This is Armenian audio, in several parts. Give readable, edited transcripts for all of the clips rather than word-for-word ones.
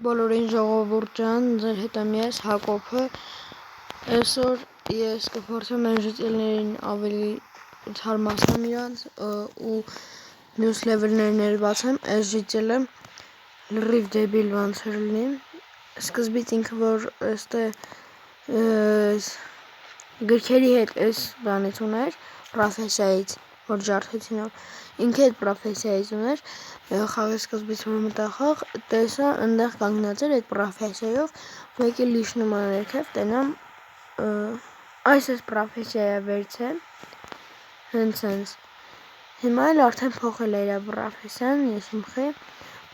Բոլորին ժողովուրդ ջան, ձեր հետ եմ ես Հակոբը։ Այսօր ես կփորձեմ ներժիտելներին ավելի թարմացնեմ իրանց ու մյուս լեվելներ ներբացեմ։ Այս ժիտելը լրիվ դեբիլ ոնց էր լինի։ Սկզբից ինքը որ այստեղ գրքերի հետ այս բանից ուներ, պրոֆեսիայից, որ ջարդեցին ինքը այդ պրոֆեսիայից ուներ, խաղի սկզբից որ մտա խաղ, տեսա ընդեղ կանգնած էր այդ պրոֆեսիայով, մեկի լիշ նման ներքև տենամ այս պրոֆեսիայա վերցել, հենց հիմա էլ արդեն փոխել է իրա պրոֆեսիան, ես իմխի,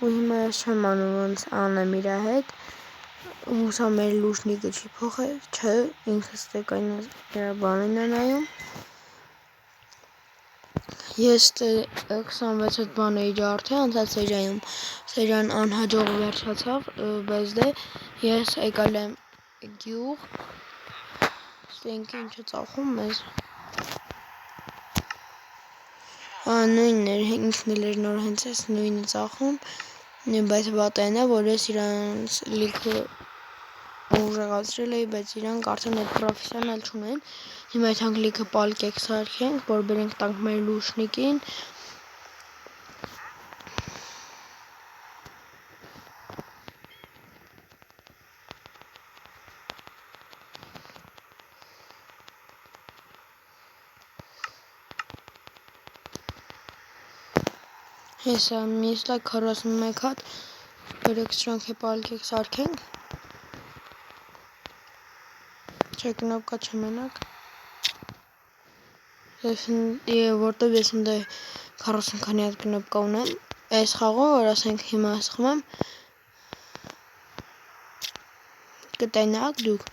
ու հիմա ես չեմ անում ոնց անեմ իրա հետ, հուսամ մեր լուշնիկը չի փոխել, չէ, ինքս տեկային իրա բանին է նայում, ես 26 բան էի ջարդել անցած սերիան անհաջող վերջացավ, բայց դե ես եկալ եմ գյուղ, ինքը ինչ է ծախում մեզ, նույնն էր, ինքն էլ էր նոր հենց ես նույնը ծախում, բայց վատային է, որ ես իրանց լիքը ուժեղացրել էի, բայց իրանք արդեն այդ պրոֆեսիան էլ չունեն, հիմա այդ հանգլիքը պալկեք սարքենք, որ բերենք տանք մեր լուշնիկին, հեսա միսլա 41 հատ, բերեք սրանք է պալկեք սարքենք, չէ կնոպկա չմենակ, որտև ես ընդե 40 քանի հատ կնոպկա ունեմ, այս խաղով, որ ասենք հիմա սխմեմ, կտենակ դուք,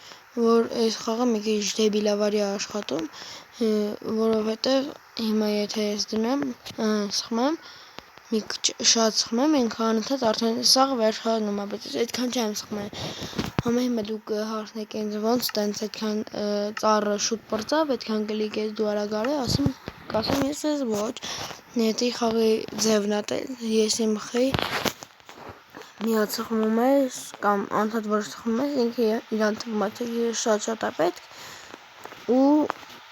որ այս խաղը մի քիչ դեբիլավարի է աշխատում, որովհետև հիմա եթե ես դնեմ, սխմեմ, մի քիչ շատ սխմեմ, ինքը անընդհատ արդեն սաղ վերջանում է, բայց ես այդքան չեմ սխմել, հիմա դուք հարցնեք ինձ ոնց տենց այդքան ծառը շուտ պրծավ, այդքան կլիկ ես դու արագ կասեմ ես ես ոչ, նետի խաղի ձևն է ես իմ խի միած սխմում ես կամ անընդհատ որ սխմում ես ինքը իրան թվում է թե շատ է պետք ու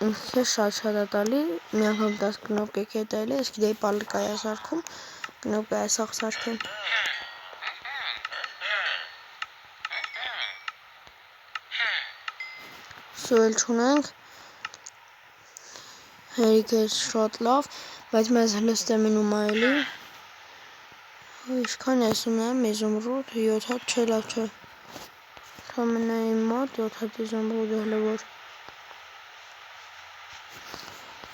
ինքը շատ է տալի մի անգամ 10 կնոպկեք է տալի ես գիտեի պալկա է սարքում կնոպկա է սաղ սարքեմ սոյել չունենք հերիքը շատ լավ բայց մեզ հլստ է մնում այլի Ինչքան ես ունեմ իզումրուդ 7 հատ չէ լավ չէ Թամենա իմ մոտ 7 հատ իզումրուդ հլը որ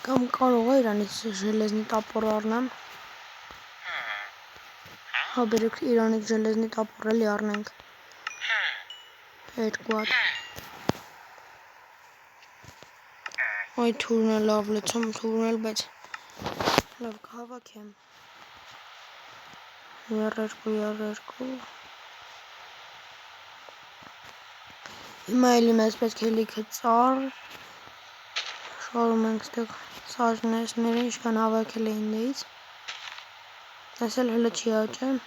Կամ կարող է իրանից ժելեզնի տապոր առնեմ Հա բերեք իրանից ժելեզնի տապոր էլի առնենք Երկու հատ Այ թուրն է լավ լցում թուրն էլ բայց լավ կհավաքեմ Երերկու Հիմա էլի մեզ պետք է լիքը ծառ Շարում ենք ստեղ սաժներսները ինչքան հավաքել էին դեից Այս էլ հլը չի աճեմ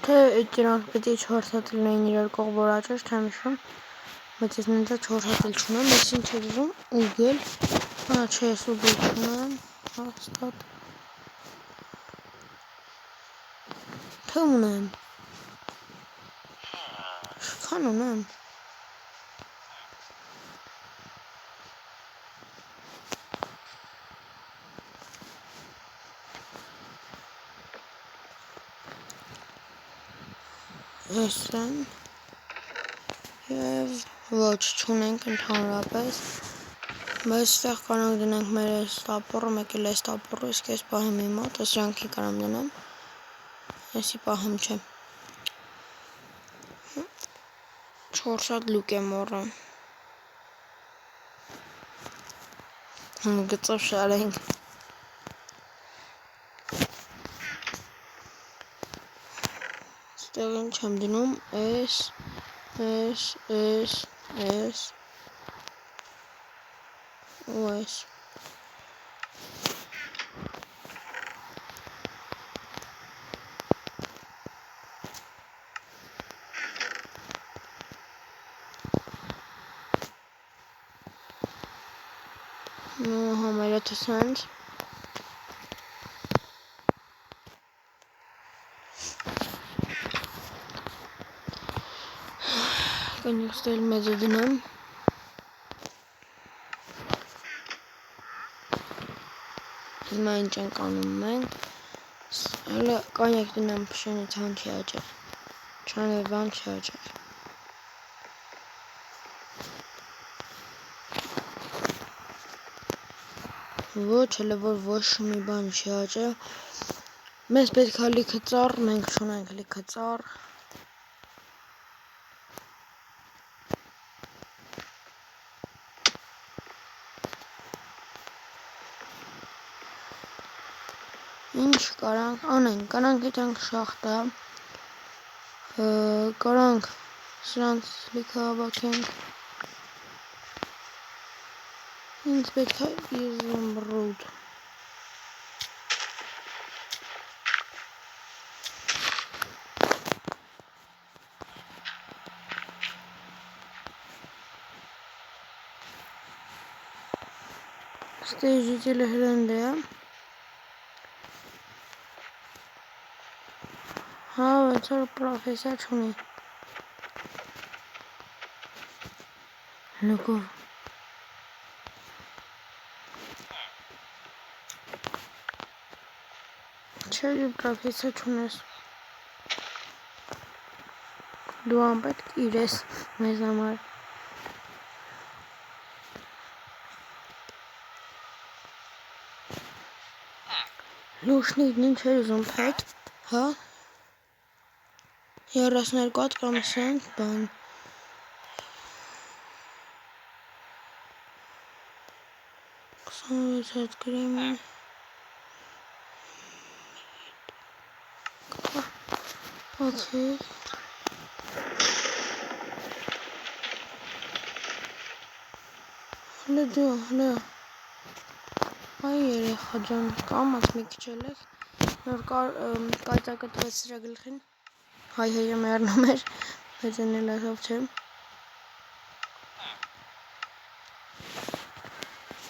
Թե իրանք պետք է 4 հատ լինեին իրար կողբոր աճեր չեմ հիշում Բայց ես նենցա 4 հատ էլ չունեմ ես ինչ է դուզում ուգել չէ ես ուգել չունեմ հաստատ Թե ունեմ Շքան ունեմ Ես են և ոչ չունենք ընդհանրապես բայց ստեղ կարող դնենք մեր այս տապորը մեկ էլ այս տապորը իսկ ես պահեմ իմ մոտ այս rank-ի կարամ դնեմ այսի պահեմ չէ 4 հատ լուկ եմ առեմ գծով շարենք Ստեղ ինչ եմ դնում S ու S համարյա սենց կնիկ ստել մեծը դնեմ հիմա ինչ ենք անում մենք հələ կանյակ դնեմ փշենի ցան չի աճել չանևան չի աճել ոչ հələ որ ոչ մի բան չի աճել մեզ պետք է լիքը ծառ մենք չունենք լիքը ծառ ինչ կարանք անենք, կարանք իրանք շախտա, կարանք սրանց լիքը հավաքենք, ինձ պետք է իզմրուդ, ստեյ ժիտելը հրենդ է, հա, վեցոր պրոֆեսիա չունի, լուկով, չէ պրոֆեսիա չունես, դու անպետք իրես մեզ համար, լուշնիկն ինչ էր ուզում պետ, հա, 32 հատ կամ սենք բան, 26 հատ գրեմը, օքեյ, հլը դու, հլը, այ երեխա ջան, կամաց մի քիչ ելեք, նոր կայծակը տվեց սրա գլխին, հայ-հայը մեռնում էր, բայց են էլ ասով չեմ,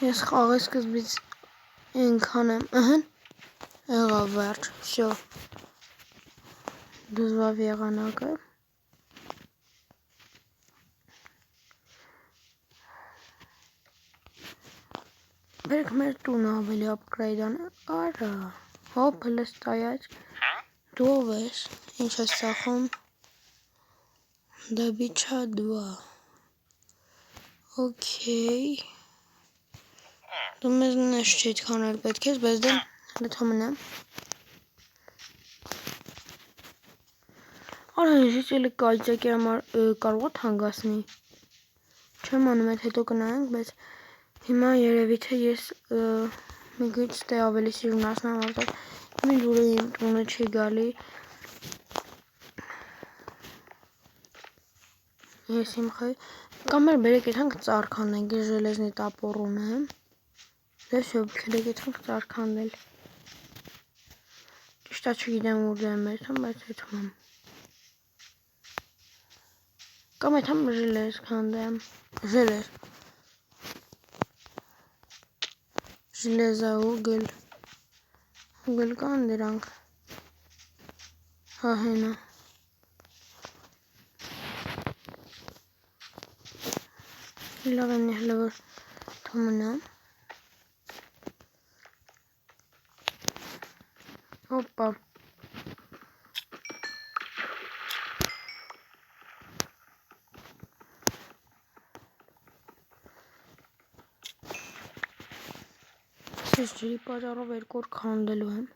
ես խաղի սկզբից ենքան եմ, եղավ վերջ, վсё, դուզվավ եղանակը, բերք մեր տունը ավելի ապգրեյդան, արա, հոպ հլը ստայաց, դու ով ես, ինչ ես ծախում, դա բիչա դուա, օքեյ, դու մեզ նեշ չեիտ քանել պետք ես, բայց դեմ լթոմնեմ, արա ժիճելի կայծակի համար կարող է թանգասնի, չեմ անում այդ հետո կնայենք, բայց հիմա երևի թե ես մի քիչ ստե ավելի սիրունացնեմ, որտեղ մի դուրը իմ տունը չի գալի, ես իմ խայ, կամ մեր բերեք եթանք ծառ քանդենք, ես ժելեզնի տապոր ունեմ, դե վсё, բերեք եթանք ծառ քանդել, ճիշտ է չգիտեմ ուր եմ երթում, բայց եթում եմ, կամ եթամ ժելեզ քանդեմ, ժելեզա ուգլ, ուգլ կան դրանք, հա հենա, լավ եմ հլը որ թոմնամ, հոպա, ես ջրի պաժարով երկու օր քանդելու եմ,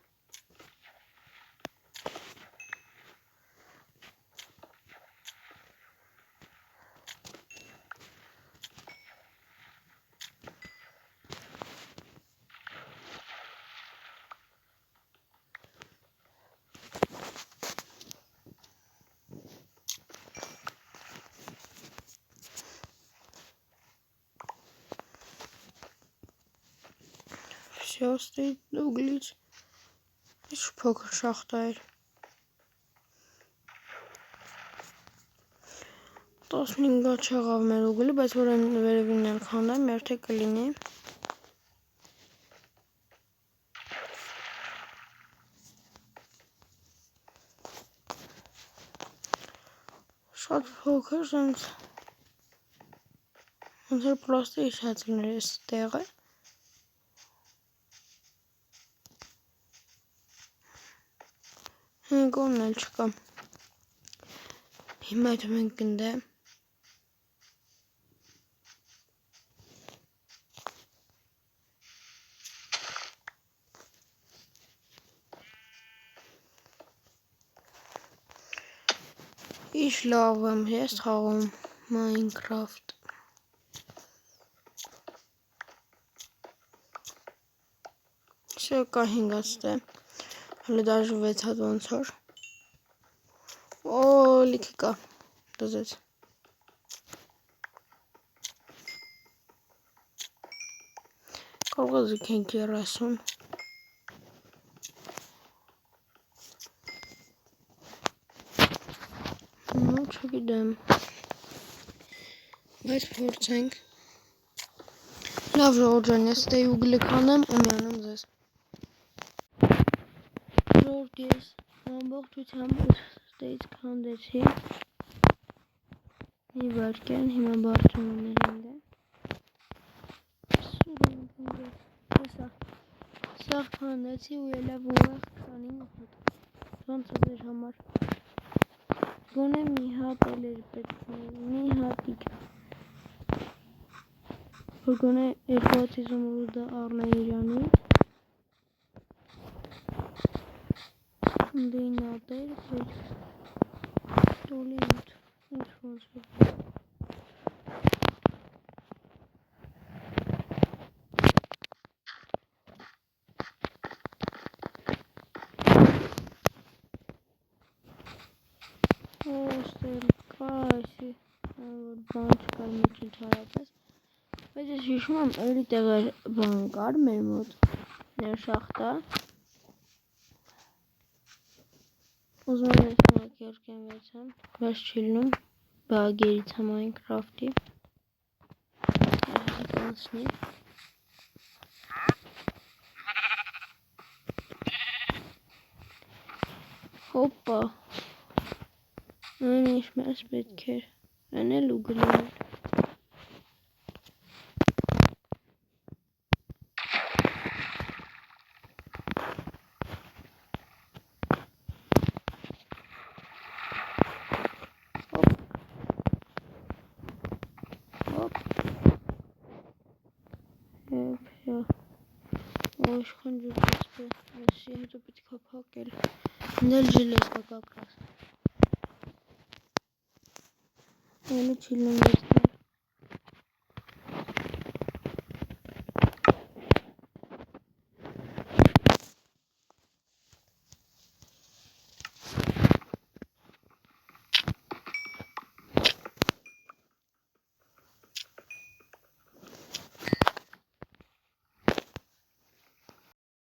վсё стоит ուգլից, ինչ փոքր շախտա էր, 15 հատ չեղավ մեր ուգլը, բայց որ են վերևինն էլ քանդեմ, երթե կլինի, Շատ փոքր, ոնց որ պրոստը իջացնել էս տեղը։ Գոնն էլ չկա։ Հիմա դու մենք գնդե։ Ինչ լավ եմ ես խաղում Minecraft։ Շա կա 5 տե։ Հələ դաժե 6 հատ ոնց որ։ Օ, լիքը կա։ Դզեց։ Կարող է զգենք 30։ Ну, չգիտեմ։ Բայց փորձենք։ Լավ ժողովուրդ ջան, ես ստեյ ուգլը կանեմ ու միանում ձեզ։ Ժողովուրդ ես ամբողջությամբ ստեյից քանդեցի։ Մի վարկյան, հիմա բարձում եմ ինձ։ Սա քանդեցի ու ելավ ուղեղ 29 հատ։ Ոնց է ձեր համար։ Գոնե մի հատ էլ էր պետք մի հատիկ։ Որ գոնե 250 ռուբլի առնեի իրանից։ Դե նատեր, տոլի ուտ, ինչ ոնց է։ Ոստել կա այսի, որ բան չկար մեկ ընդհարապես, բայց ես հիշում եմ էլի տեղեր բան կար մեր մոտ, ներ շախտա, ուզում եմ ես մոտ երկենվեցեմ, բայց չի լնում, բագերից է Minecraft-ի, այսի կանցնի, հոպա, այն ինչ մեզ պետք էր, այն էլ ու գլիներ։ Ոշքան ջուկից բե, այսի հետո պետք է փակել, նել ժիլես կակակրաս։ Էլի չի լնգեց